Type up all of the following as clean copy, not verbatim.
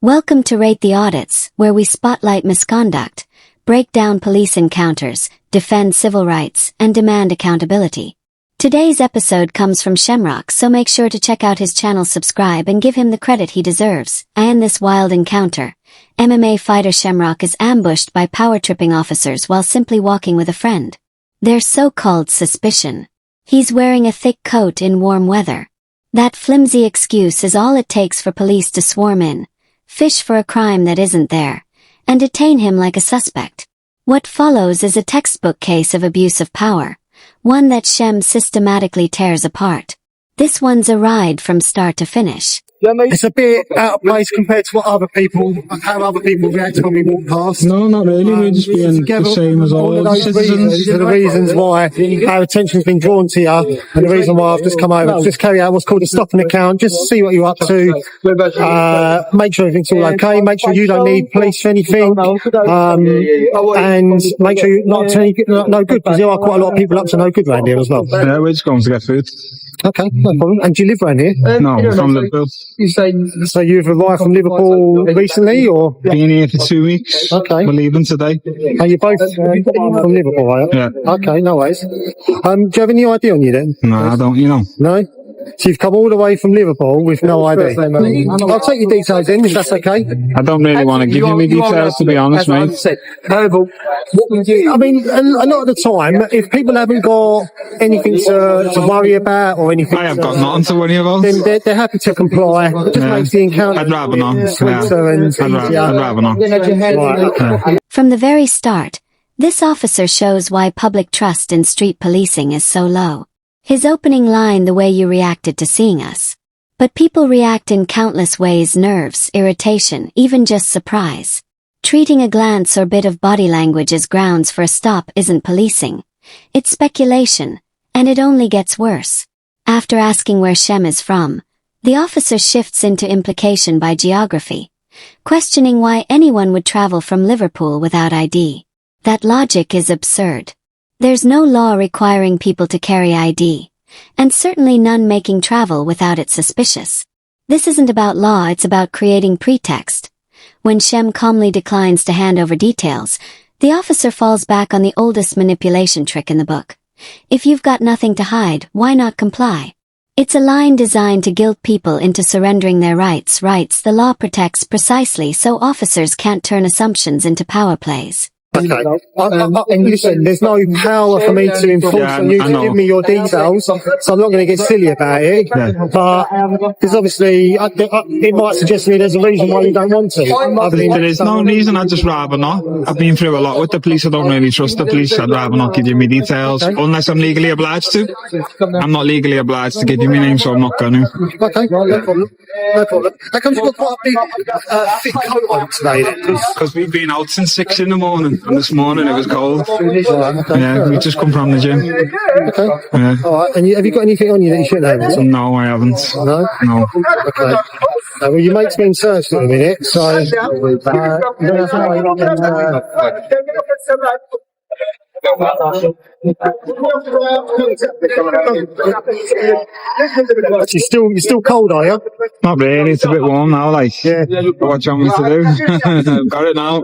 Welcome to Rate the Audits, where we spotlight misconduct, break down police encounters, defend civil rights, and demand accountability. Today's episode comes from Shamrock, so make sure to check out his channel, subscribe, and give him the credit he deserves. In this wild encounter, MMA fighter Shamrock is ambushed by power-tripping officers while simply walking with a friend. Their so-called suspicion: he's wearing a thick coat in warm weather. That flimsy excuse is all it takes for police to swarm in, fish for a crime that isn't there, and detain him like a suspect. What follows is a textbook case of abuse of power, one that Shem systematically tears apart. This one's a ride from start to finish. It's a bit out of place compared to how other people react when we walk past. No, not really. We're just being the same as all of other those citizens. are the reasons why our attention's been drawn to you, and the reason why I've just come over to just carry out what's called a stopping account, just to see what you're up to, make sure everything's all okay, make sure you don't need police for anything, and make sure you're not up to any no good, because there are quite a lot of people up to no good around here as well. Yeah, we're just going to get food. Okay, no problem. And do you live around here? No, I'm from Liverpool. So you've arrived from Liverpool recently, or? Been here for 2 weeks. Okay. We're leaving today. Are you both from Liverpool, are you? Yeah. Okay, no worries. Do you have any ID on you then? No, I don't, you know. No? So you've come all the way from Liverpool with no ID? I'll take your details in, if that's okay. I don't really want to give you my details, to be honest, mate. I mean, a lot of the time, if people haven't got anything to worry about or anything, I have got nothing to worry about. then they're happy to comply. Just makes the encounter I'd rather not. sweeter and easier. I'd rather not. Right. From the very start, this officer shows why public trust in street policing is so low. His opening line: "The way you reacted to seeing us." But people react in countless ways: nerves, irritation, even just surprise. Treating a glance or bit of body language as grounds for a stop isn't policing. It's speculation, and it only gets worse. After asking where Shem is from, the officer shifts into implication by geography, questioning why anyone would travel from Liverpool without ID. That logic is absurd. There's no law requiring people to carry ID, and certainly none making travel without it suspicious. This isn't about law, it's about creating pretext. When Shem calmly declines to hand over details, the officer falls back on the oldest manipulation trick in the book. If you've got nothing to hide, why not comply? It's a line designed to guilt people into surrendering their rights the law protects precisely so officers can't turn assumptions into power plays. Okay. And listen, there's no power for me to enforce on you to give me your details, so I'm not going to get silly about it. Yeah. But there's obviously, it might suggest to me there's a reason why you don't want to. There is no reason, I'd just rather not. I've been through a lot with the police, I don't really trust the police. I'd rather not give you my details, unless I'm legally obliged to. I'm not legally obliged to give you my name, so I'm not going to. Okay, no problem. No problem. How come you've got quite a big, thick coat on today then? Because we've been out since 6 in the morning, and this morning it was cold. Okay. Yeah, we just come from the gym. Okay. Yeah. Alright, and have you got anything on you that you shouldn't have? No, I haven't. No? No. Okay. Well, your mate's been searched in a minute, so... You're still cold, are you? Not really, it's a bit warm now, like. Yeah. What do you want me to do? Got it now.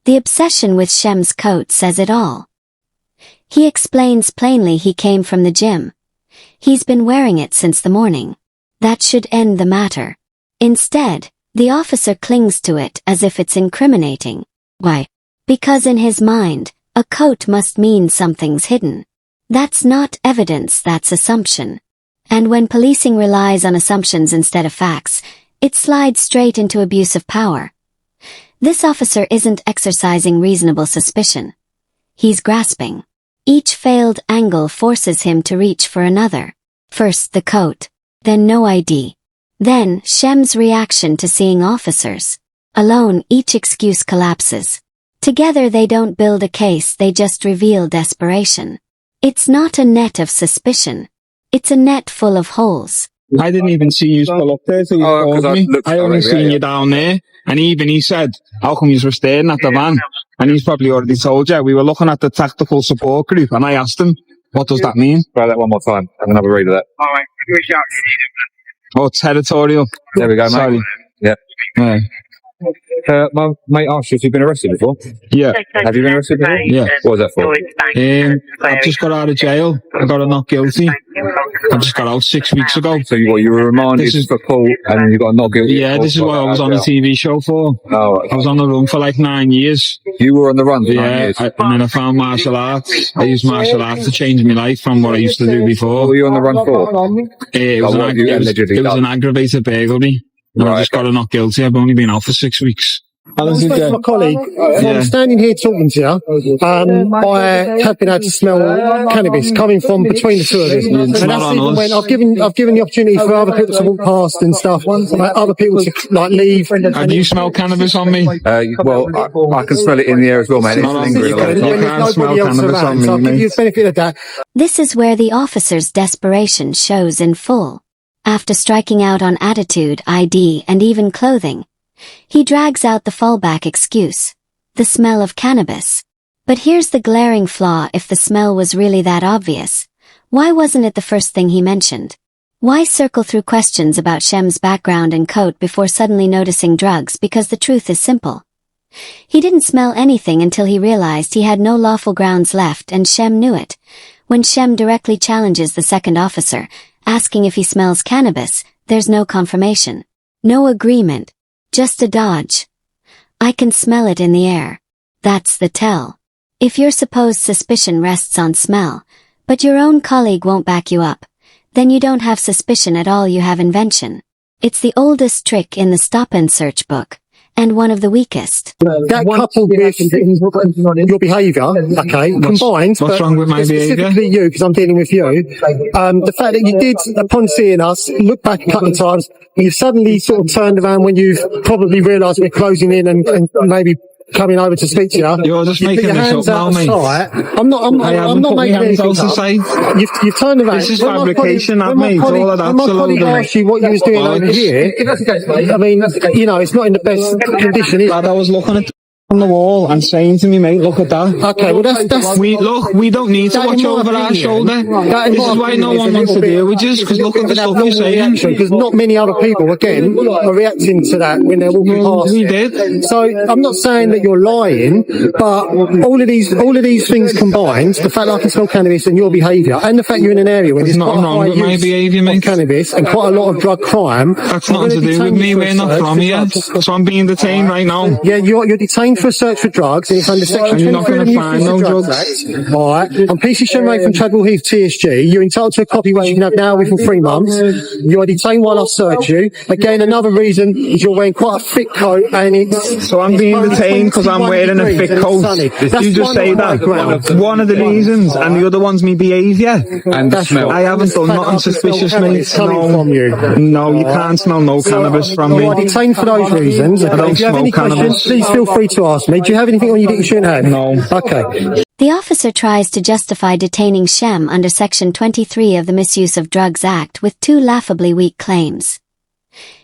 The obsession with Shem's coat says it all. He explains plainly he came from the gym. He's been wearing it since the morning. That should end the matter. Instead, the officer clings to it as if it's incriminating. Why? Because in his mind, a coat must mean something's hidden. That's not evidence, that's assumption. And when policing relies on assumptions instead of facts, it slides straight into abuse of power. This officer isn't exercising reasonable suspicion. He's grasping. Each failed angle forces him to reach for another. First the coat, then no ID. Then Shem's reaction to seeing officers. Alone, each excuse collapses. Together they don't build a case, they just reveal desperation. It's not a net of suspicion. It's a net full of holes. I didn't even see you pull up there till you called me. I only seen you down there. And even he said, how come you were staring at the van? And he's probably already told you. We were looking at the tactical support group, and I asked him, what does that mean? Try that one more time. Have another read of that. Alright, give me a shout if you need it. Oh, it's editorial. There we go, mate. Sorry. Yeah. Yeah. My mate asked you if you've been arrested before. Yeah. Have you been arrested before? Yeah. What was that for? I've just got out of jail. I got a not guilty. I just got out 6 weeks ago. So you were remanded for Paul and then you got a not guilty? Yeah, this is what I was on a TV show for. Oh, okay. I was on the run for like 9 years. You were on the run for 9 years? And then I found martial arts. I used martial arts to change my life from what I used to do before. What were you on the run for? It was an aggravated burglary. And I just got a not guilty. I've only been out for 6 weeks. I spoke to my colleague. I'm standing here talking to you. I have been able to smell cannabis coming from between the two of us. And that's even when I've given the opportunity for other people to walk past and stuff, other people to like leave. Have you smelled cannabis on me? Well, I can smell it in the air as well, man. It's lingering a lot of time. When there's nobody else around, so I'll give you the benefit of that. This is where the officer's desperation shows in full. After striking out on attitude, ID, and even clothing, he drags out the fallback excuse, the smell of cannabis. But here's the glaring flaw: if the smell was really that obvious, why wasn't it the first thing he mentioned? Why circle through questions about Shem's background and coat before suddenly noticing drugs? Because the truth is simple. He didn't smell anything until he realized he had no lawful grounds left, and Shem knew it. When Shem directly challenges the second officer, asking if he smells cannabis, there's no confirmation, no agreement. Just a dodge. I can smell it in the air. That's the tell. If your supposed suspicion rests on smell, but your own colleague won't back you up, then you don't have suspicion at all, you have invention. It's the oldest trick in the stop and search book, and one of the weakest. That coupled with your behaviour, okay, combined, what's wrong with my behaviour? Specifically you, because I'm dealing with you, the fact that you did, upon seeing us, look back a couple of times, you suddenly sort of turned around when you've probably realised we're closing in and maybe coming over to speak to you. You're just making this up now, mate. I'm not making anything up. You've turned around. This is fabrication, I've made all of that. When my colleague asked you what you was doing over here, I mean, you know, it's not in the best condition, is it? Lad, I was looking at on the wall and saying to me, mate, look at that. Okay, well that's we don't need to watch over our shoulder. This is why no one wants to deal with you, because look at the stuff you're saying. Because not many other people, again, are reacting to that when they're walking past. We did. So I'm not saying that you're lying, but all of these things combined, the fact that I can smell cannabis and your behaviour, and the fact you're in an area where there's quite a high use of cannabis and quite a lot of drug crime. That's nothing to do with me. We're not from here, so I'm being detained right now. Yeah, you're detained for a search for drugs, and it's under section 23 of the New Drugs Act. Alright. I'm PC Shenmay from Chadwell Heath TSG. You're entitled to a copy which you can have now within 3 months. You are detained while I search you. Again, another reason is you're wearing quite a thick coat, and it's... So I'm being detained because I'm wearing a thick coat. Did you just say that? One of the reasons, and the other one's me behaviour. And the smell. I haven't done nothing suspicious, mate. No, you can't smell no cannabis from me. You are detained for those reasons. I don't if you have smoke any questions, cannabis. please feel free to ask me. Do you have anything on you that you shouldn't have? No. Okay. The officer tries to justify detaining Shem under Section 23 of the Misuse of Drugs Act with 2 laughably weak claims.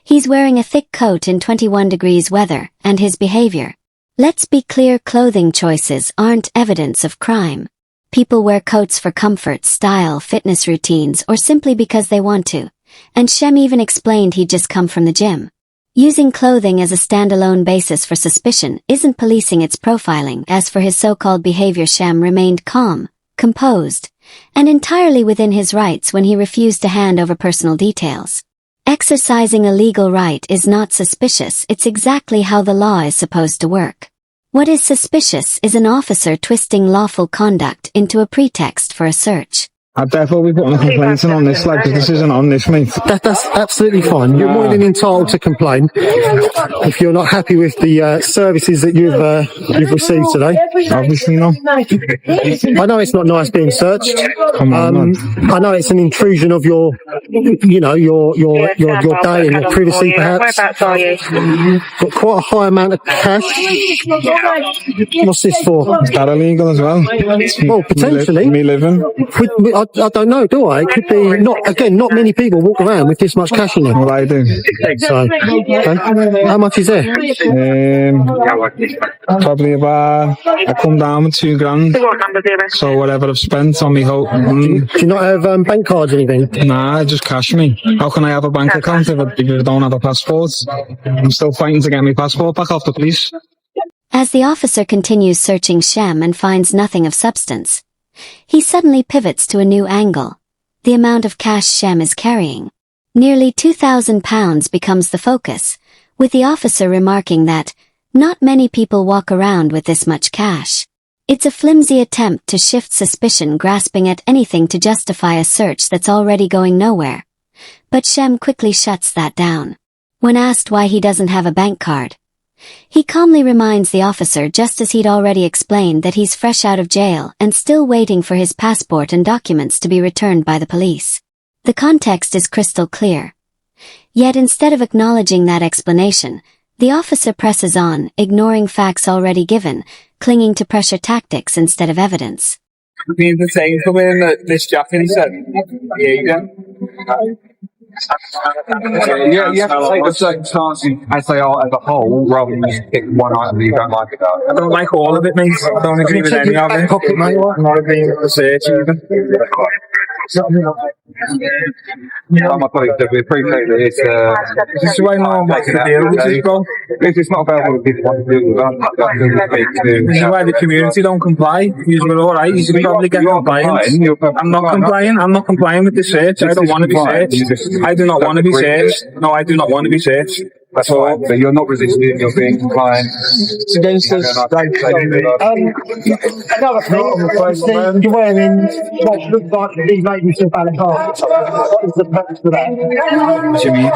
He's wearing a thick coat in 21 degrees weather, and his behavior. Let's be clear, clothing choices aren't evidence of crime. People wear coats for comfort, style, fitness routines, or simply because they want to. And Shem even explained he'd just come from the gym. Using clothing as a standalone basis for suspicion isn't policing, it's profiling. As for his so-called behavior, Shem remained calm, composed, and entirely within his rights when he refused to hand over personal details. Exercising a legal right is not suspicious, it's exactly how the law is supposed to work. What is suspicious is an officer twisting lawful conduct into a pretext for a search. I'd therefore be putting a complaint in on this, like, because this isn't on this, mate. That's absolutely fine. You're more than entitled to complain if you're not happy with the services that you've received today. Obviously not. I know it's not nice being searched. Come on, I know it's an intrusion of your day and your privacy, perhaps. Whereabouts are you? Got quite a high amount of cash. What's this for? Is that illegal as well? Well, potentially. Me living. I don't know, do I? It could be not many people walk around with this much cash in them. Well, I do. So, okay. How much is there? Probably about, I come down with $2,000. So whatever I've spent on me Do you not have bank cards or anything? nah, just cash me. How can I have a bank account if I don't have a passport? I'm still fighting to get my passport back off the police. As the officer continues searching Shem and finds nothing of substance, he suddenly pivots to a new angle: the amount of cash Shem is carrying. Nearly £2,000 becomes the focus, with the officer remarking that not many people walk around with this much cash. It's a flimsy attempt to shift suspicion, grasping at anything to justify a search that's already going nowhere. But Shem quickly shuts that down. When asked why he doesn't have a bank card, he calmly reminds the officer, just as he'd already explained, that he's fresh out of jail and still waiting for his passport and documents to be returned by the police. The context is crystal clear. Yet instead of acknowledging that explanation, the officer presses on, ignoring facts already given, clinging to pressure tactics instead of evidence. Being detained for wearing this jacket, he said. Yeah, you have to take a certain stance as they are as a whole, rather than just pick one item that you don't like about it. I don't like all of it, mate. I don't agree with any of it. Pocket, mate. I'm not agreeing with the search even. My colleague said we appreciate that it's This is why no one wants to deal with this, bro. if it's not available, people want to deal with that. This is why the community don't comply. You were alright, you should probably get compliance. I'm not complying with the search. I don't want to be searched. I do not want to be searched. No, I do not want to be searched. That's fine. So you're not resisting, you're being compliant. It's against us. Another thing, you're wearing what looks like these ladies still valid cards. What's the purpose for that? What do you mean?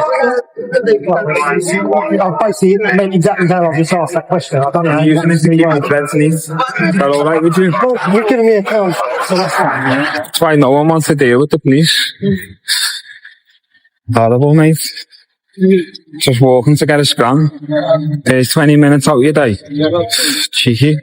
I've basically meant exactly how I've just asked that question. I don't know. I'm using this to keep my friends needs. Is that alright with you? Well, you're giving me a count, so that's fine. That's why no one wants to deal with the police. Horrible, mate. Just walking to get a scran. There's 20 minutes out of your day. Cheeky.